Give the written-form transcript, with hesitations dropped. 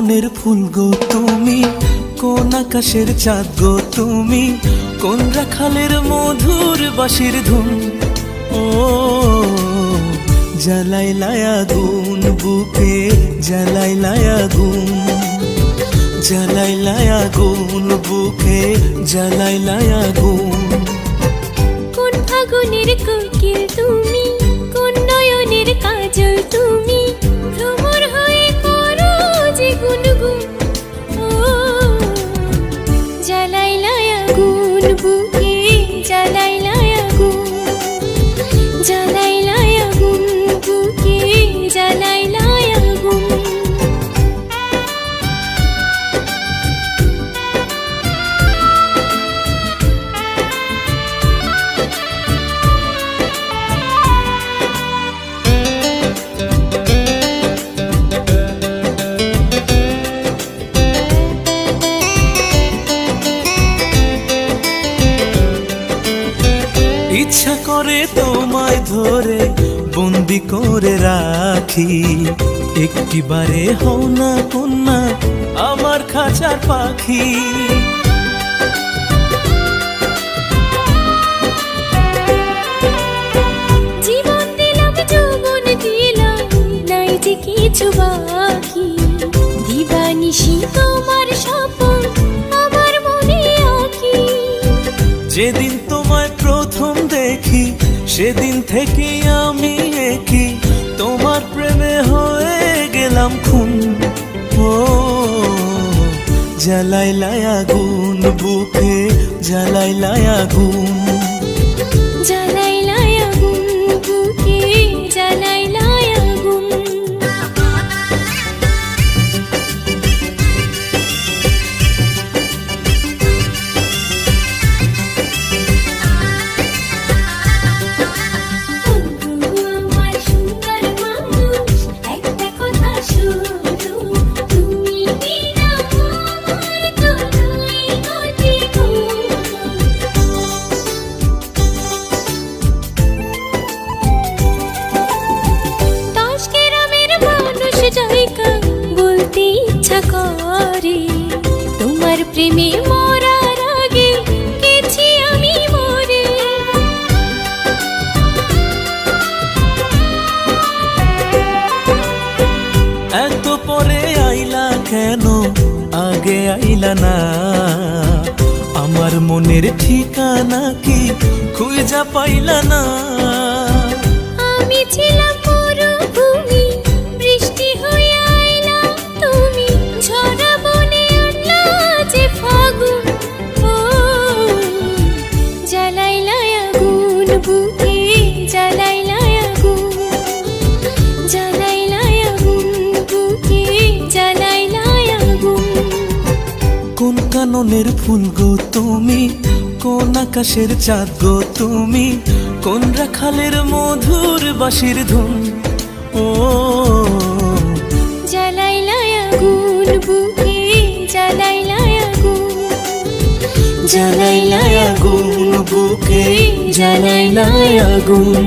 কাননের ফুল গো তুমি, কোন আকাশের চাঁদ গো তুমি, কোন রাখালের মধুর বাঁশির ধুন। ও জ্বালাইলাই আগুন বুকে, জ্বালাইলাই আগুন, জ্বালাইলাই আগুন বুকে, জ্বালাইলাই আগুন। কোন ফাগুনের কোকিল তুমি, কোন নয়নের কাজল তুমি, ভ্রমর হয়ে করো যে গুনগুন। ও জ্বালাইলাই আগুন বুকে, জ্বালাইলাই আগুন, জ্বালাইলাই আগুন বুকে, জ্বালাইলাই আগুন। ইচ্ছা করে তোমায় ধরে বন্দি করে রাখি, একটিবারে হও না কন্যা আমার খাঁচার পাখি। জীবন দিলাম যৌবন দিলাম, নাই যে কিছু বাকি, দিবানিশি তোমার স্বপ্ন আমার মনে আঁকি। যেদিন তোমায় প্রথম দেখি সেদিন থেকে আমি একই, তোমার প্রেমে হয়ে গেলাম খুন। ও জ্বালাইলাই আগুন বুকে, জ্বালাইলাই আগুন, জ্বালাইলাই আগুন বুকে, জ্বালাইলাই আগুন। আমার সুন্দর মানুষ, একটা কথা শুধু, তুমি বিনা আমার কোনোই গতি ঘুম। দশ গ্রামের মানুষ জায়গা বলতে ইচ্ছা করে, তোমার প্রেমে মরার আগে গেছি আমি মরে। এত পরে আইলা কেন, আগে আইলা না? আমার মনের ঠিকানা কি খুঁজা পাইলা না? আমি ছিলাম মরুভূমি, বৃষ্টি হয়ে আইলা তুমি, ঝরা বনে আনলা যে ফাগুন। ও জ্বালাইলাই আগুন বুকে, জ্বালাইলাই আগুন, জ্বালাইলাই আগুন বুকে, জ্বালাইলাই আগুন। কোন কাননের ফুল গো তুমি, কোন আকাশের চাঁদ গো তুমি, কোন রাখালের মধুর বাঁশির ধুন। ও জ্বালাইলাই আগুন বুকে, জ্বালাইলাই আগুন, জ্বালাইলাই আগুন বুকে, জ্বালাইলাই আগুন।